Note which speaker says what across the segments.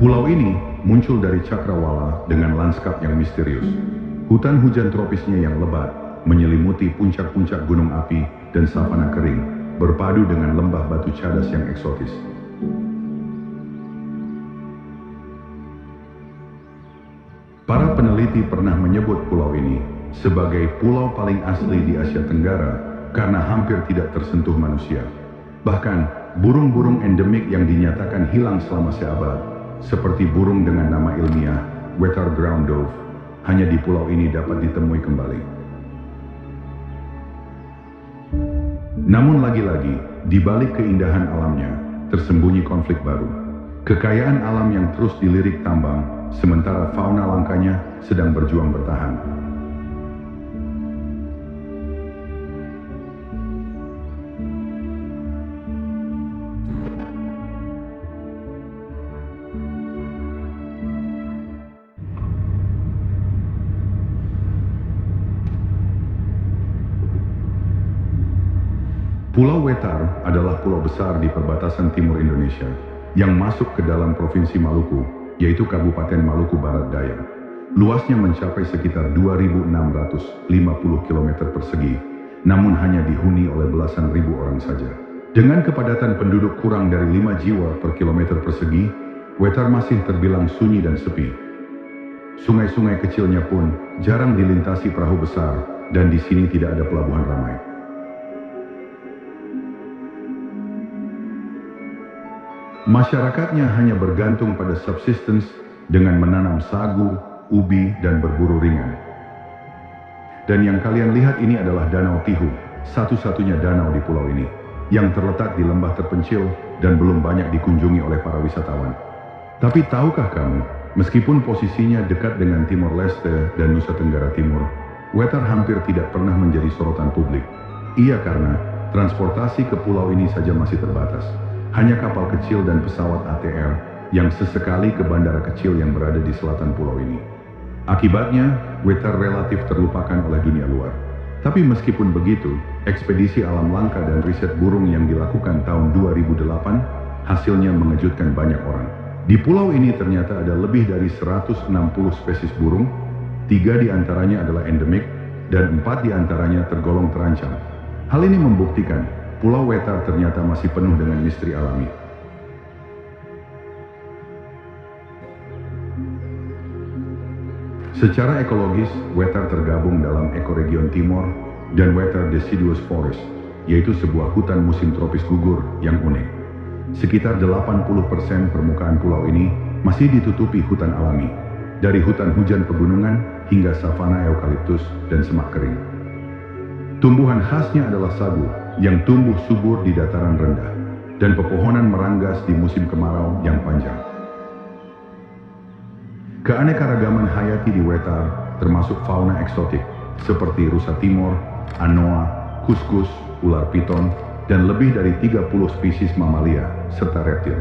Speaker 1: Pulau ini muncul dari cakrawala dengan lanskap yang misterius. Hutan hujan tropisnya yang lebat menyelimuti puncak-puncak gunung api dan savana kering, berpadu dengan lembah batu cadas yang eksotis. Para peneliti pernah menyebut pulau ini sebagai pulau paling asli di Asia Tenggara karena hampir tidak tersentuh manusia. Bahkan, burung-burung endemik yang dinyatakan hilang selama seabad, seperti burung dengan nama ilmiah Wetar Ground Dove, hanya di pulau ini dapat ditemui kembali. Namun lagi-lagi, di balik keindahan alamnya, tersembunyi konflik baru. Kekayaan alam yang terus dilirik tambang, sementara fauna langkanya sedang berjuang bertahan. Pulau Wetar adalah pulau besar di perbatasan timur Indonesia yang masuk ke dalam Provinsi Maluku, yaitu Kabupaten Maluku Barat Daya. Luasnya mencapai sekitar 2.650 km persegi, namun hanya dihuni oleh belasan ribu orang saja. Dengan kepadatan penduduk kurang dari 5 jiwa per kilometer persegi, Wetar masih terbilang sunyi dan sepi. Sungai-sungai kecilnya pun jarang dilintasi perahu besar, dan di sini tidak ada pelabuhan ramai. Masyarakatnya hanya bergantung pada subsistence dengan menanam sagu, ubi, dan berburu ringan. Dan yang kalian lihat ini adalah Danau Tihu, satu-satunya danau di pulau ini, yang terletak di lembah terpencil dan belum banyak dikunjungi oleh para wisatawan. Tapi tahukah kamu, meskipun posisinya dekat dengan Timor Leste dan Nusa Tenggara Timur, Wetar hampir tidak pernah menjadi sorotan publik. Iya, karena transportasi ke pulau ini saja masih terbatas. Hanya kapal kecil dan pesawat ATR yang sesekali ke bandara kecil yang berada di selatan pulau ini. Akibatnya, Wetar relatif terlupakan oleh dunia luar. Tapi meskipun begitu, ekspedisi alam langka dan riset burung yang dilakukan tahun 2008 hasilnya mengejutkan banyak orang. Di pulau ini ternyata ada lebih dari 160 spesies burung, 3 diantaranya adalah endemik, dan 4 diantaranya tergolong terancam. Hal ini membuktikan Pulau Wetar ternyata masih penuh dengan misteri alami. Secara ekologis, Wetar tergabung dalam ekoregion Timor dan Wetar Deciduous Forest, yaitu sebuah hutan musim tropis gugur yang unik. Sekitar 80% permukaan pulau ini masih ditutupi hutan alami, dari hutan hujan pegunungan hingga savana eukaliptus dan semak kering. Tumbuhan khasnya adalah sagu, yang tumbuh subur di dataran rendah, dan pepohonan meranggas di musim kemarau yang panjang. Keanekaragaman hayati di Wetar termasuk fauna eksotik seperti rusa timor, anoa, kuskus, ular piton, dan lebih dari 30 spesies mamalia serta reptil.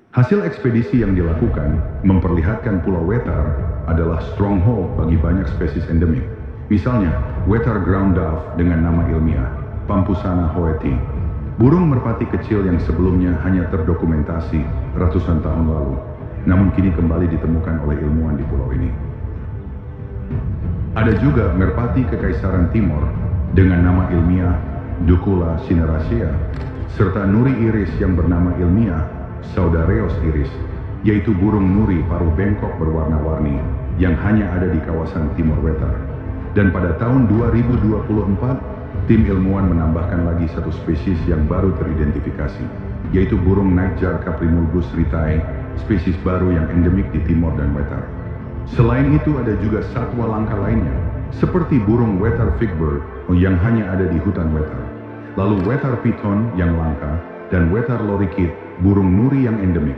Speaker 1: Hasil ekspedisi yang dilakukan memperlihatkan Pulau Wetar adalah stronghold bagi banyak spesies endemik. Misalnya, Wetar Ground Dove dengan nama ilmiah, Pampusana hoeti. Burung merpati kecil yang sebelumnya hanya terdokumentasi ratusan tahun lalu, namun kini kembali ditemukan oleh ilmuwan di pulau ini. Ada juga merpati kekaisaran Timor dengan nama ilmiah Ducula cineracea, serta nuri iris yang bernama ilmiah Saudareos iris, yaitu burung nuri paruh bengkok berwarna-warni yang hanya ada di kawasan Timor Wetar. Dan pada tahun 2024, tim ilmuwan menambahkan lagi satu spesies yang baru teridentifikasi, yaitu burung nightjar Caprimulgus ritae, spesies baru yang endemik di Timor dan Wetar. Selain itu ada juga satwa langka lainnya, seperti burung Wetar figbird yang hanya ada di hutan Wetar. Lalu Wetar piton yang langka, dan Wetar lorikeet, burung nuri yang endemik.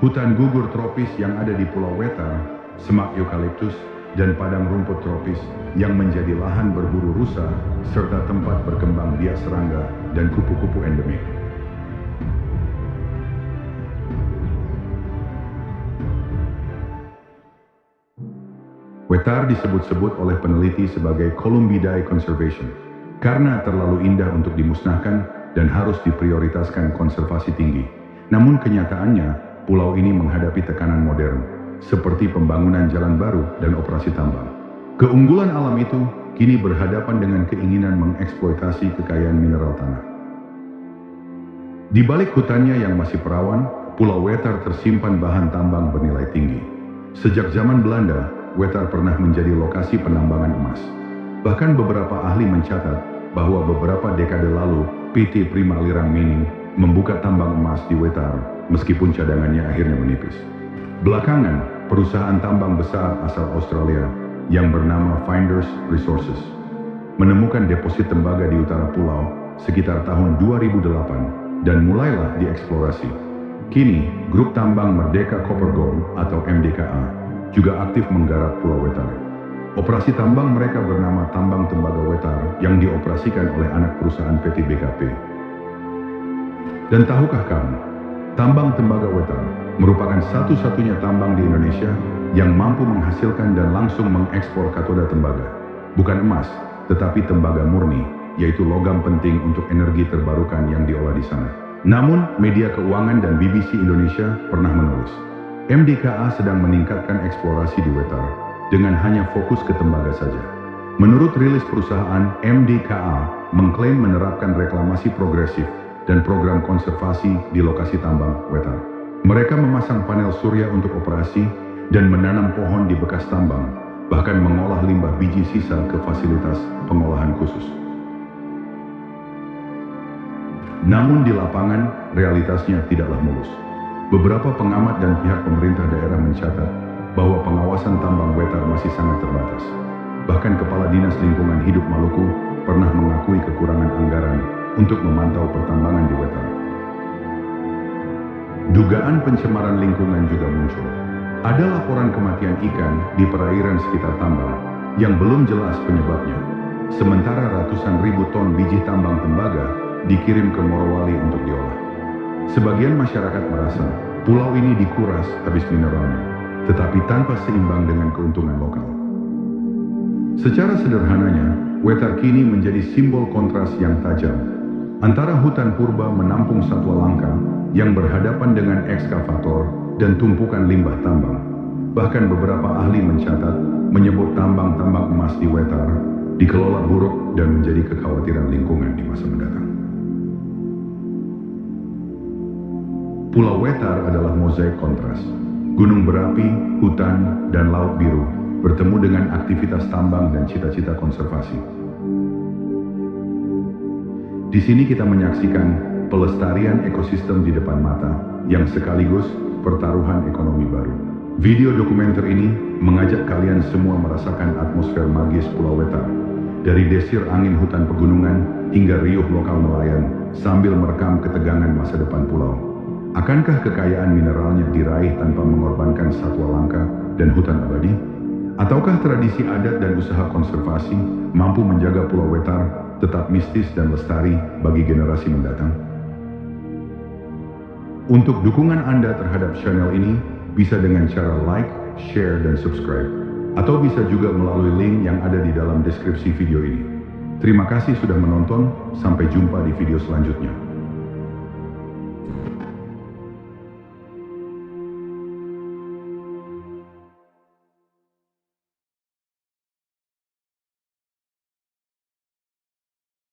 Speaker 1: Hutan gugur tropis yang ada di Pulau Wetar, semak eukaliptus, dan padang rumput tropis yang menjadi lahan berburu rusa, serta tempat berkembang biak serangga dan kupu-kupu endemik. Wetar disebut-sebut oleh peneliti sebagai Columbidae Conservation, karena terlalu indah untuk dimusnahkan dan harus diprioritaskan konservasi tinggi. Namun kenyataannya, pulau ini menghadapi tekanan modern, seperti pembangunan jalan baru dan operasi tambang. Keunggulan alam itu kini berhadapan dengan keinginan mengeksploitasi kekayaan mineral tanah. Di balik hutannya yang masih perawan, Pulau Wetar tersimpan bahan tambang bernilai tinggi. Sejak zaman Belanda, Wetar pernah menjadi lokasi penambangan emas. Bahkan beberapa ahli mencatat bahwa beberapa dekade lalu, PT Prima Lirang Mining membuka tambang emas di Wetar, meskipun cadangannya akhirnya menipis. Belakangan, perusahaan tambang besar asal Australia yang bernama Finders Resources menemukan deposit tembaga di utara pulau sekitar tahun 2008 dan mulailah dieksplorasi. Kini, grup tambang Merdeka Copper Gold atau MDKA juga aktif menggarap Pulau Wetar. Operasi tambang mereka bernama Tambang Tembaga Wetar yang dioperasikan oleh anak perusahaan PT BKP. Dan tahukah kamu, tambang tembaga Wetar merupakan satu-satunya tambang di Indonesia yang mampu menghasilkan dan langsung mengekspor katoda tembaga. Bukan emas, tetapi tembaga murni, yaitu logam penting untuk energi terbarukan yang diolah di sana. Namun, media keuangan dan BBC Indonesia pernah menulis, MDKA sedang meningkatkan eksplorasi di Wetar dengan hanya fokus ke tembaga saja. Menurut rilis perusahaan, MDKA mengklaim menerapkan reklamasi progresif dan program konservasi di lokasi tambang Wetar. Mereka memasang panel surya untuk operasi dan menanam pohon di bekas tambang, bahkan mengolah limbah biji sisa ke fasilitas pengolahan khusus. Namun di lapangan, realitasnya tidaklah mulus. Beberapa pengamat dan pihak pemerintah daerah mencatat bahwa pengawasan tambang Wetar masih sangat terbatas. Bahkan Kepala Dinas Lingkungan Hidup Maluku pernah mengakui kekurangan anggaran untuk memantau pertambangan di Wetar. Dugaan pencemaran lingkungan juga muncul. Ada laporan kematian ikan di perairan sekitar tambang yang belum jelas penyebabnya. Sementara ratusan ribu ton biji tambang tembaga dikirim ke Morowali untuk diolah. Sebagian masyarakat merasa pulau ini dikuras habis mineralnya, tetapi tanpa seimbang dengan keuntungan lokal. Secara sederhananya, Wetar kini menjadi simbol kontras yang tajam antara hutan purba menampung satwa langka yang berhadapan dengan ekskavator dan tumpukan limbah tambang. Bahkan beberapa ahli mencatat menyebut tambang-tambang emas di Wetar dikelola buruk dan menjadi kekhawatiran lingkungan di masa mendatang. Pulau Wetar adalah mozaik kontras. Gunung berapi, hutan, dan laut biru bertemu dengan aktivitas tambang dan cita-cita konservasi. Di sini kita menyaksikan pelestarian ekosistem di depan mata yang sekaligus pertaruhan ekonomi baru. Video dokumenter ini mengajak kalian semua merasakan atmosfer magis Pulau Wetar, dari desir angin hutan pegunungan hingga riuh lokal nelayan sambil merekam ketegangan masa depan pulau. Akankah kekayaan mineralnya diraih tanpa mengorbankan satwa langka dan hutan abadi? Ataukah tradisi adat dan usaha konservasi mampu menjaga Pulau Wetar tetap mistis dan lestari bagi generasi mendatang? Untuk dukungan Anda terhadap channel ini bisa dengan cara like, share, dan subscribe. Atau bisa juga melalui link yang ada di dalam deskripsi video ini. Terima kasih sudah menonton, sampai jumpa di video selanjutnya.